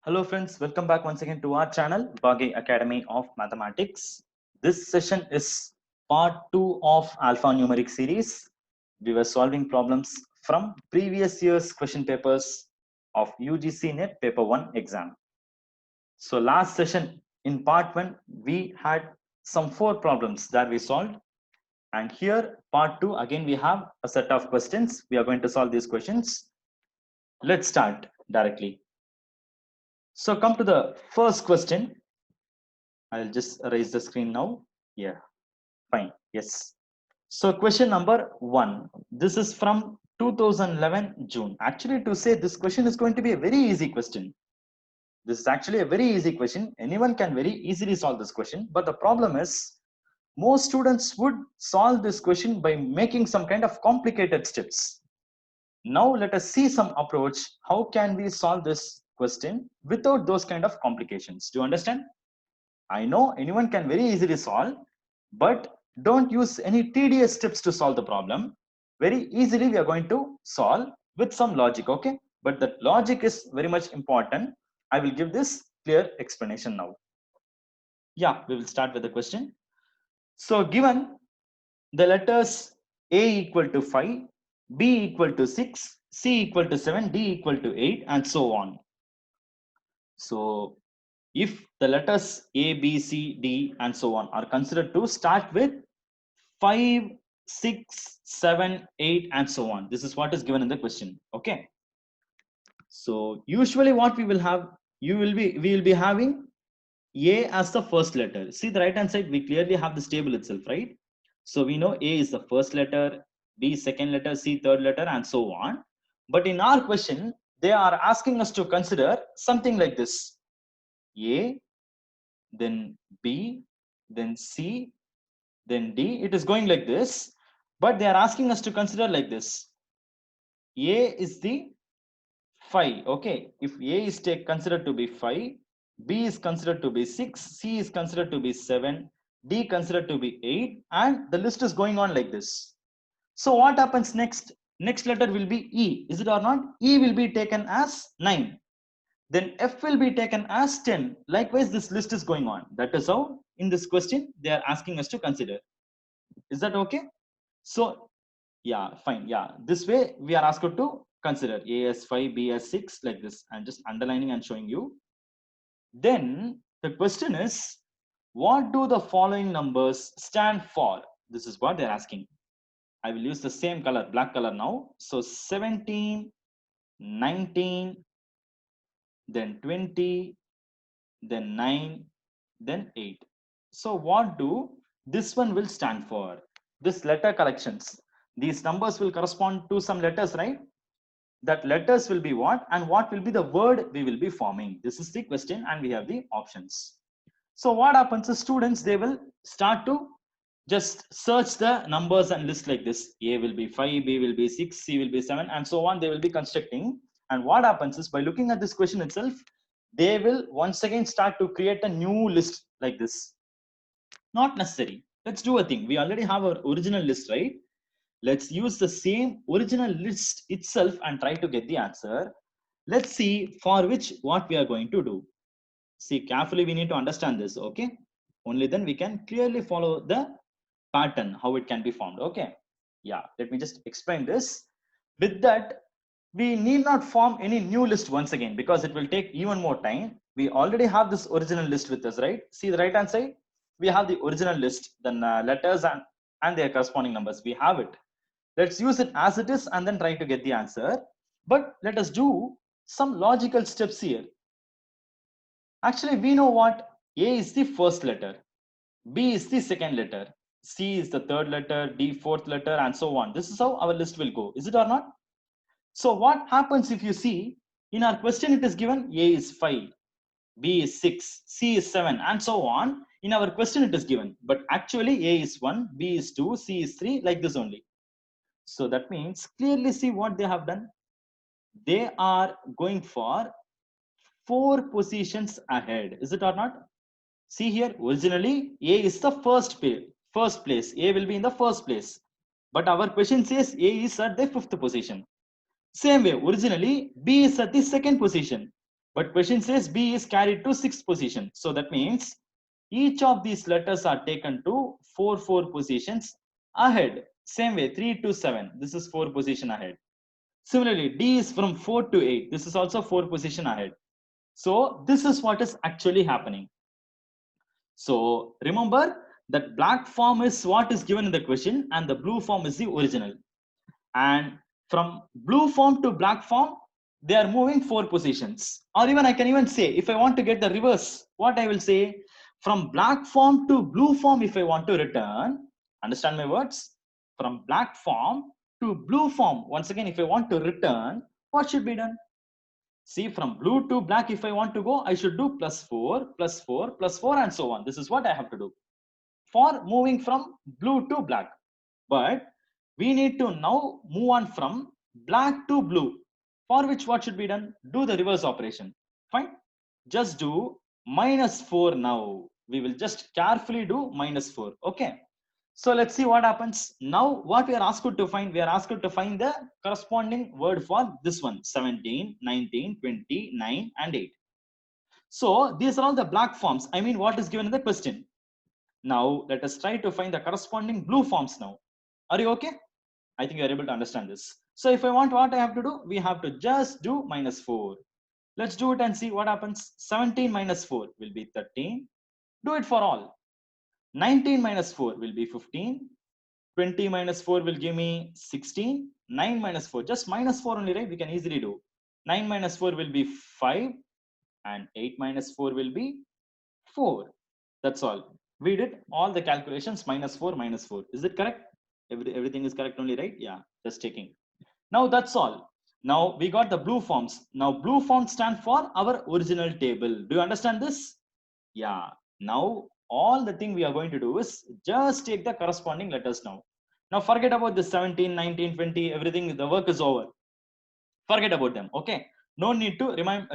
Hello friends, welcome back once again to our channel, Bagi Academy of Mathematics. This session is part 2 of alphanumeric series. We were solving problems from previous year's question papers of UGC NET paper 1 exam. So last session in part 1, we had some 4 problems that we solved. And here part 2, again we have a set of questions. We are going to solve these questions. Let's start directly. So come to the first question. I'll just erase the screen now. Yeah, fine. Yes. So question number 1. This is from 2011 June. Actually, to say this question is going to be a very easy question. This is actually a very easy question. Anyone can very easily solve this question. But the problem is, most students would solve this question by making some kind of complicated steps. Now let us see some approach. How can we solve this question without those kind of complications? Do you understand? I know anyone can very easily solve, but don't use any tedious steps to solve the problem. Very easily we are going to solve with some logic, okay? But that logic is very much important. I will give this clear explanation now. Yeah, we will start with the question. So given the letters A equal to 5, B equal to 6, C equal to 7, D equal to 8, and so on. So if the letters A, B, C, D, and so on are considered to start with 5, 6, 7, 8, and so on. This is what is given in the question. Okay. So usually what we will have, we will be having A as the first letter. See the right hand side, we clearly have this table itself, right? So we know A is the first letter, B second letter, C third letter, and so on. But in our question, they are asking us to consider something like this: A, then B, then C, then D. It is going like this, but they are asking us to consider like this. A is the 5. Okay, if A is considered to be 5, B is considered to be 6, C is considered to be 7, D considered to be 8, and the list is going on like this. So what happens next? Next letter will be E. Is it or not? E will be taken as 9. Then F will be taken as 10. Likewise, this list is going on. That is how in this question they are asking us to consider. Is that okay? So yeah, fine. Yeah, this way we are asked to consider A as 5, B as 6, like this. I'm just underlining and showing you. Then the question is, what do the following numbers stand for? This is what they're asking. I will use the same color, black color now. So 17, 19, then 20, then 9, then 8. So what do this one will stand for? This letter collections. These numbers will correspond to some letters, right? That letters will be what, and what will be the word we will be forming? This is the question, and we have the options. So what happens is, students, they will start to just search the numbers and list like this. A will be 5, B will be 6, C will be 7, and so on. They will be constructing. And what happens is, by looking at this question itself, they will once again start to create a new list like this. Not necessary. Let's do a thing. We already have our original list, right? Let's use the same original list itself and try to get the answer. Let's see for which what we are going to do. See, carefully we need to understand this, okay? Only then we can clearly follow the pattern, how it can be formed, okay? Yeah, let me just explain this. With that, we need not form any new list once again, because it will take even more time. We already have this original list with us, right? See the right hand side? We have the original list, then letters and their corresponding numbers. We have it. Let's use it as it is and then try to get the answer. But let us do some logical steps here. Actually, we know what A is the first letter, B is the second letter, C is the third letter, D fourth letter, and so on. This is how our list will go. Is it or not? So what happens if you see in our question it is given A is 5, B is 6, C is 7, and so on. In our question it is given, but actually A is 1, B is 2, C is 3, like this only. So that means clearly see what they have done. They are going for 4 positions ahead. Is it or not? See here, originally A is the first place. A will be in the first place. But our question says A is at the 5th position. Same way, originally B is at the 2nd position. But question says B is carried to 6th position. So that means each of these letters are taken to 4 positions ahead. Same way, 3 to 7. This is 4 position ahead. Similarly, D is from 4 to 8. This is also 4 position ahead. So this is what is actually happening. So remember that black form is what is given in the question and the blue form is the original. And from blue form to black form, they are moving 4 positions. Or even I can even say, if I want to get the reverse, what I will say, from black form to blue form, if I want to return, understand my words? From black form to blue form, once again, if I want to return, what should be done? See, from blue to black, if I want to go, I should do +4, +4, +4, and so on. This is what I have to do for moving from blue to black. But we need to now move on from black to blue, for which what should be done? Do the reverse operation. Fine. Just do -4 now. We will just carefully do -4. Okay. So let's see what happens. Now, what we are asked to find, we are asked to find the corresponding word for this one: 17, 19, 20, 9, and 8. So these are all the black forms. I mean, what is given in the question. Now, let us try to find the corresponding blue forms now. Are you okay? I think you are able to understand this. So if I want, what I have to do, we have to just do -4. Let's do it and see what happens. 17 minus 4 will be 13. Do it for all. 19 minus 4 will be 15. 20 minus 4 will give me 16. 9 minus 4, just -4 only, right? We can easily do. 9 minus 4 will be 5. And 8 minus 4 will be 4. That's all. We did all the calculations, -4, -4. Is it correct? Everything is correct only, right? Yeah, just checking. Now that's all. Now we got the blue forms. Now blue forms stand for our original table. Do you understand this? Yeah. Now all the thing we are going to do is just take the corresponding letters now. Now forget about the 17, 19, 20, everything, the work is over. Forget about them. Okay. No need to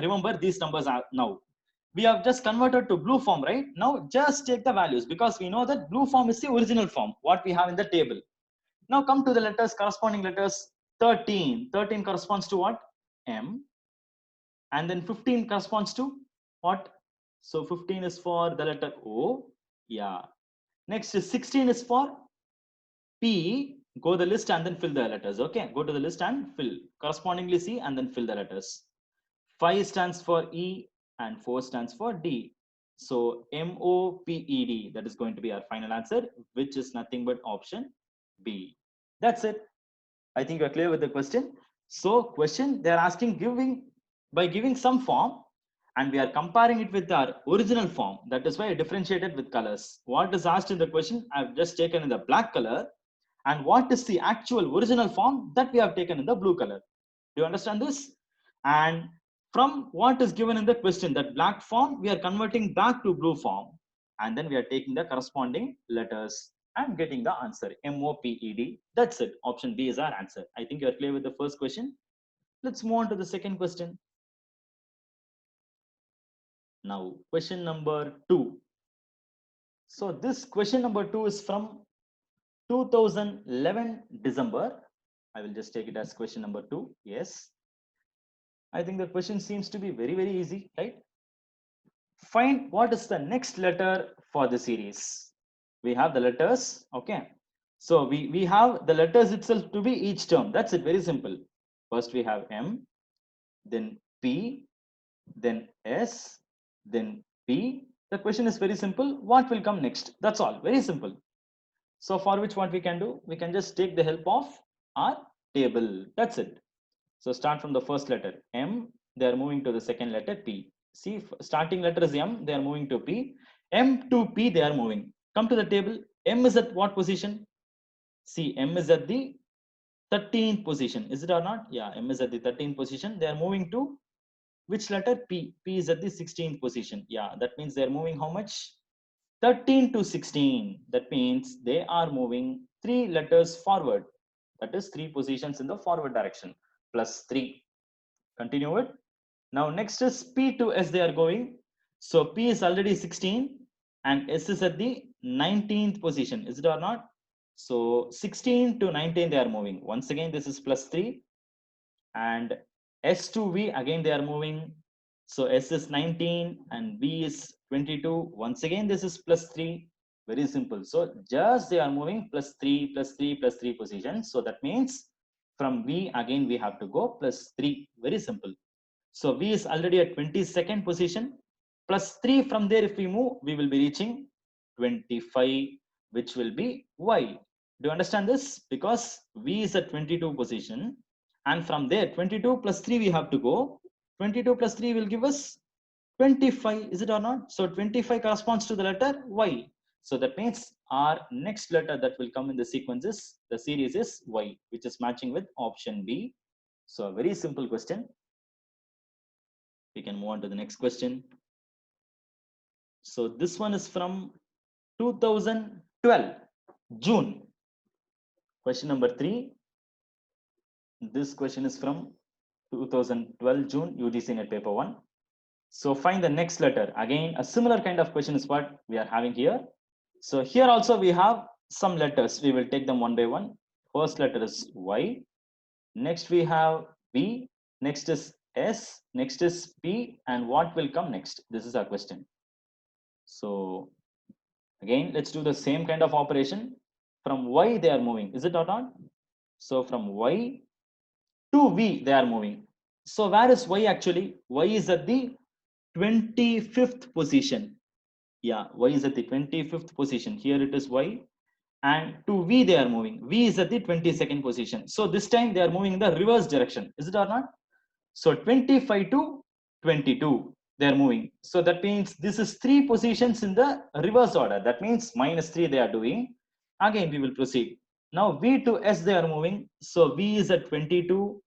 remember these numbers now. We have just converted to blue form, right? Now just take the values because we know that blue form is the original form, what we have in the table. Now come to the letters, corresponding letters. 13. 13 corresponds to what? M. And then 15 corresponds to what? So 15 is for the letter O. Yeah. Next is 16 is for P. Go to the list and then fill the letters. Okay. Go to the list and fill. Correspondingly C and then fill the letters. 5 stands for E and 4 stands for D. So MOPED, that is going to be our final answer, which is nothing but option B. That's it. I think you're clear with the question. So question, they're asking by giving some form and we are comparing it with our original form. That is why I differentiated with colors. What is asked in the question, I've just taken in the black color, and what is the actual original form that we have taken in the blue color. Do you understand this? And from what is given in the question, that black form, we are converting back to blue form. And then we are taking the corresponding letters and getting the answer, MOPED. That's it. Option B is our answer. I think you're clear with the first question. Let's move on to the second question. Now, question number 2. So this question number 2 is from 2011 December. I will just take it as question number 2. Yes. I think the question seems to be very, very easy, right? Find what is the next letter for the series. We have the letters, okay? So we have the letters itself to be each term. That's it, very simple. First we have M, then P, then S, then P. The question is very simple. What will come next? That's all, very simple. So for which what we can do, we can just take the help of our table. That's it. So start from the first letter M, they are moving to the second letter P. See, starting letter is M, they are moving to P. M to P, they are moving. Come to the table. M is at what position? See, M is at the 13th position. Is it or not? Yeah, M is at the 13th position. They are moving to which letter? P. P is at the 16th position. Yeah, that means they are moving how much? 13 to 16. That means they are moving 3 letters forward. That is 3 positions in the forward direction. Plus 3. Continue it. Now next is P to S they are going. So P is already 16 and S is at the 19th position. Is it or not? So 16 to 19 they are moving. Once again this is plus 3. And S to V again they are moving So S is 19 and B is 22. Once again, this is plus 3. Very simple. So just they are moving plus 3, plus 3, plus 3 positions. So that means from V again we have to go plus 3. Very simple. So V is already at 22nd position. Plus 3 from there, if we move, we will be reaching 25, which will be Y. Do you understand this? Because V is at 22 position. And from there, 22 plus 3 we have to go. 22 plus 3 will give us 25, is it or not? So 25 corresponds to the letter Y. So that means our next letter that will come in the sequence is, the series is Y, which is matching with option B. So a very simple question. We can move on to the next question. So this one is from 2012, June. Question number 3. This question is from 2012 June, UGC Net paper 1. So find the next letter. Again, a similar kind of question is what we are having here. So here also we have some letters. We will take them one by one. First letter is Y. Next we have B. Next is S. Next is P. And what will come next? This is our question. So again, let's do the same kind of operation. From Y they are moving. Is it or not? So from Y to V they are moving. So where is Y actually? Y is at the 25th position. Yeah, Y is at the 25th position. Here it is Y. And to V they are moving. V is at the 22nd position. So this time they are moving in the reverse direction. Is it or not? So 25 to 22 they are moving. So that means this is 3 positions in the reverse order. That means minus 3 they are doing. Again we will proceed. Now V to S they are moving. So V is at 22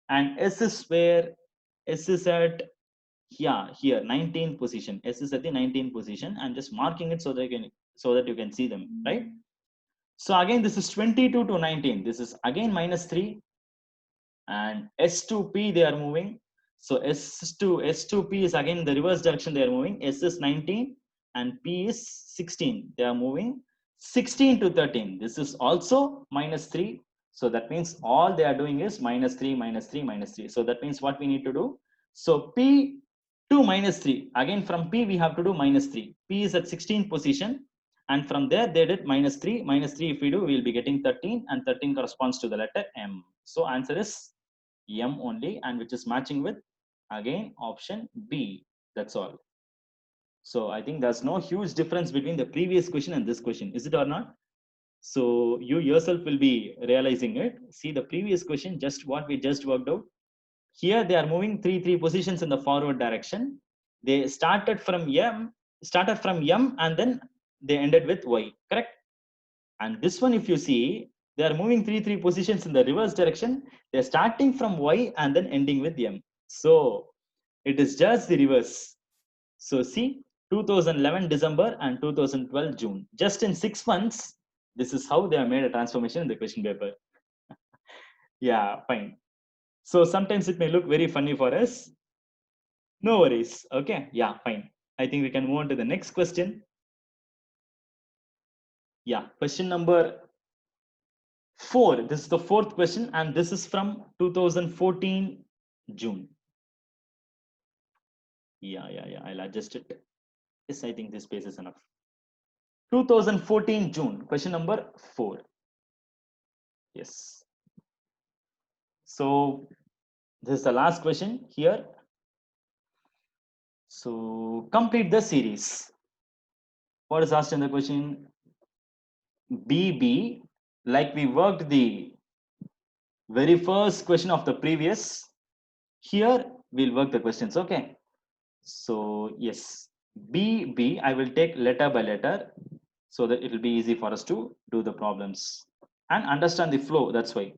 and S is where? S is at, yeah, here 19th position. S is at the 19th position. I'm just marking it so that you can see them, right? So again this is 22 to 19. This is again minus 3 and S to P they are moving. So S to P is again the reverse direction they are moving. S is 19 and P is 16. They are moving 16 to 13. This is also minus 3. So that means all they are doing is minus 3, minus 3, minus 3. So that means what we need to do. So P to minus 3. Again from P we have to do minus 3. P is at 16th position. And from there they did minus 3. Minus 3 if we do, we will be getting 13. And 13 corresponds to the letter M. So answer is M only, and which is matching with again option B. That's all. So I think there's no huge difference between the previous question and this question, is it or not? So you yourself will be realizing it. See the previous question, just what we just worked out. Here they are moving three positions in the forward direction. They started from M and then they ended with Y, correct? And this one, if you see, they are moving three positions in the reverse direction. They're starting from Y and then ending with M. So it is just the reverse. So see, 2011 December and 2012 June. Just in 6 months, this is how they have made a transformation in the question paper. Yeah, fine. So sometimes it may look very funny for us. No worries. Okay, yeah, fine. I think we can move on to the next question. Yeah, question number 4. This is the 4th question, and this is from 2014 June. Yeah. I'll adjust it. Yes, I think this space is enough. 2014 June, question number 4. Yes. So this is the last question here. So complete the series. What is asked in the question? BB, like we worked the very first question of the previous. Here we'll work the questions. Okay. So yes, BB, I will take letter by letter so that it will be easy for us to do the problems and understand the flow. That's why.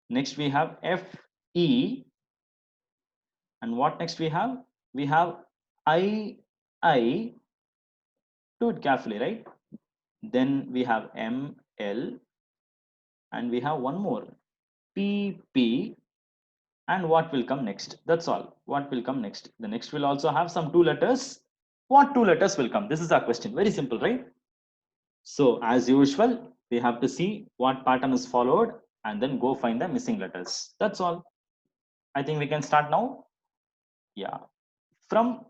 Next we have FE, and what next we have? We have I. Do it carefully, right? Then we have ML, and we have one more PP. And what will come next? That's all. What will come next? The next will also have some 2 letters. What 2 letters will come? This is our question. Very simple, right? So as usual, we have to see what pattern is followed and then go find the missing letters. That's all. I think we can start now. Yeah, From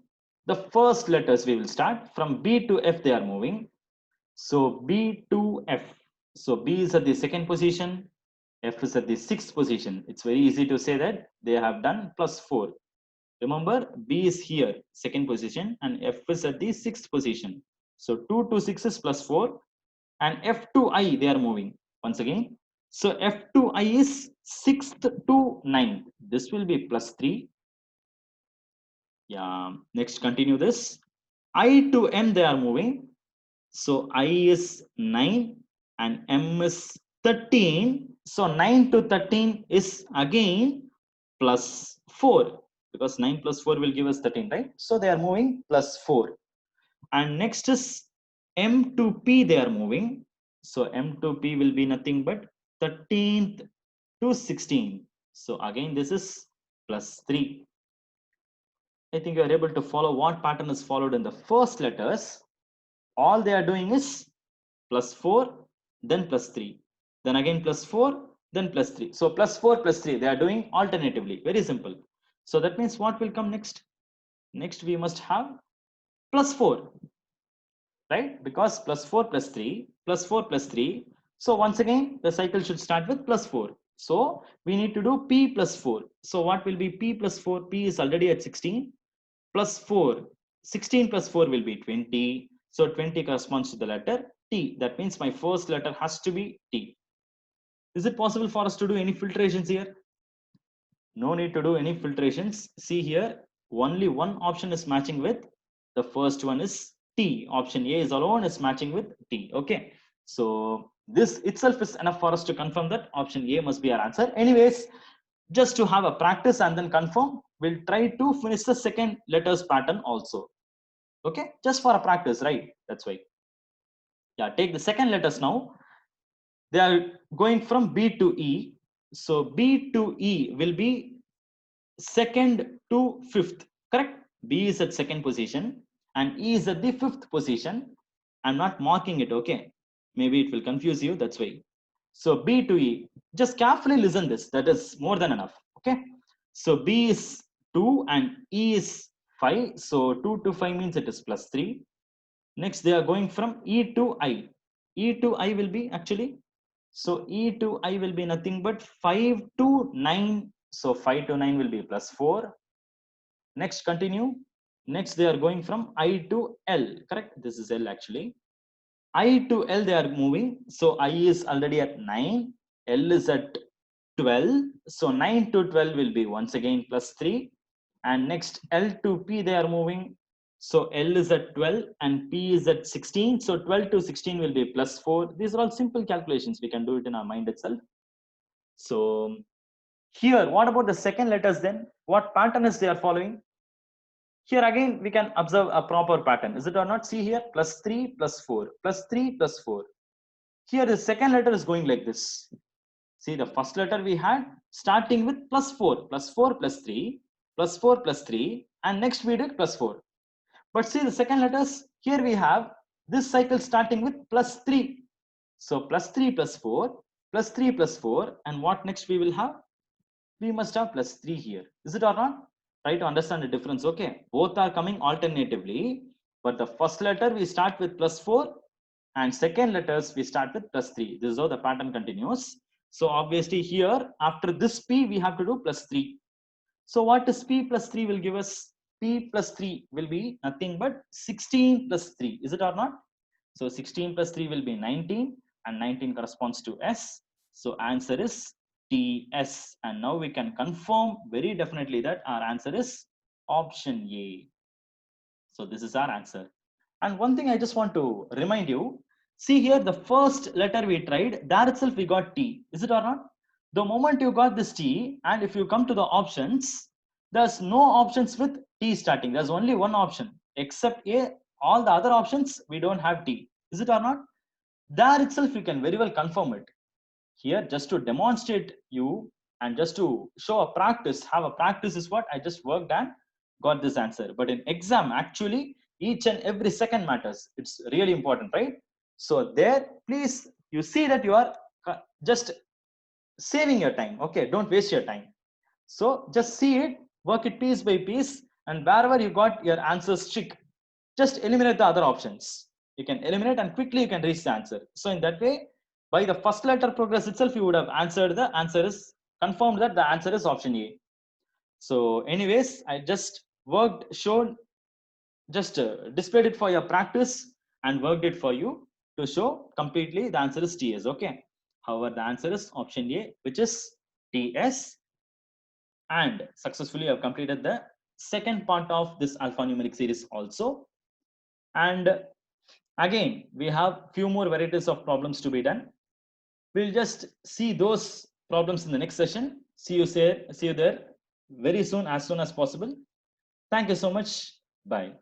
the first letters we will start. From B to F they are moving. So B to F. So B is at the second position. F is at the sixth position. It's very easy to say that they have done +4. Remember, B is here, second position, and F is at the sixth position. So 2 to 6 is +4, and F to I they are moving once again. So F to I is 6th to 9th. This will be +3. Yeah. Next, continue this. I to M they are moving. So I is 9 and M is 13. So 9 to 13 is again +4, because 9 plus 4 will give us 13, right? So they are moving +4. And next is M to P they are moving. So M to P will be nothing but 13th to 16. So again this is +3. I think you are able to follow what pattern is followed in the first letters. All they are doing is +4, then +3, then again +4, then +3. So +4, +3, they are doing alternatively. Very simple. So that means what will come next? Next we must have +4, right? Because +4, +3, +4, +3. So once again, the cycle should start with +4. So we need to do P +4. So what will be P +4? P is already at 16. +4. 16 plus 4 will be 20. So 20 corresponds to the letter T. That means my first letter has to be T. Is it possible for us to do any filtrations here? No need to do any filtrations. See here, only one option is matching with. The first one is T. Option A is alone is matching with T. Okay. So this itself is enough for us to confirm that option A must be our answer. Anyways, just to have a practice and then confirm, we'll try to finish the second letters pattern also. Okay, just for a practice, right? That's why. Yeah, take the second letters now. They are going from B to E. So B to E will be second to fifth, correct? B is at second position and E is at the fifth position. I'm not marking it, okay? Maybe it will confuse you, that's why. So B to E, just carefully listen this, that is more than enough, okay? So B is 2 and E is 5. So 2 to 5 means it is +3. Next, they are going from E to I. E to I will be actually, so E to I will be nothing but 5 to 9. So 5 to 9 will be +4. Next, continue. Next, they are going from I to L, correct? This is L actually. I to L, they are moving. So I is already at 9. L is at 12. So 9 to 12 will be once again +3. And next, L to P, they are moving. So L is at 12 and P is at 16. So 12 to 16 will be +4. These are all simple calculations. We can do it in our mind itself. So here, what about the second letters then? What pattern is they are following? Here again, we can observe a proper pattern. Is it or not? See here, +3, +4, +3, +4. Here, the second letter is going like this. See, the first letter we had starting with +4, +4, +3, +4, +3, and next we did +4. But see the second letters, here we have this cycle starting with +3. So +3, +4, +3, +4, and what next we will have? We must have +3 here. Is it or not? Try to understand the difference, okay? Both are coming alternatively, but the first letter we start with +4 and second letters we start with +3. This is how the pattern continues. So obviously here, after this P, we have to do +3. So what is P +3 will give us? P +3 will be nothing but 16 +3. Is it or not? So 16 +3 will be 19 and 19 corresponds to S. So answer is TS. And now we can confirm very definitely that our answer is option A. So this is our answer. And one thing I just want to remind you, see here the first letter we tried, there itself we got T. Is it or not? The moment you got this T, and if you come to the options, there's no options with T starting. There's only one option, except A. All the other options, we don't have T. Is it or not? There itself, you can very well confirm it. Here, just to demonstrate you and just to show a practice, have a practice is what I just worked and got this answer. But in exam, actually, each and every second matters. It's really important, right? So there, please, you see that you are just saving your time. Okay, don't waste your time. So just see it, work it piece by piece. and wherever you got your answers tick, just eliminate the other options. You can eliminate and quickly you can reach the answer. So in that way, by the first letter progress itself, you would have answered the answer is confirmed that the answer is option A. So anyways, I just showed, just displayed it for your practice and worked it for you to show completely the answer is TS. Okay. However, the answer is option A, which is TS. And successfully I've completed the second part of this alphanumeric series also. And again, we have few more varieties of problems to be done. We'll just see those problems in the next session. See you there very soon, as soon as possible. Thank you so much. Bye.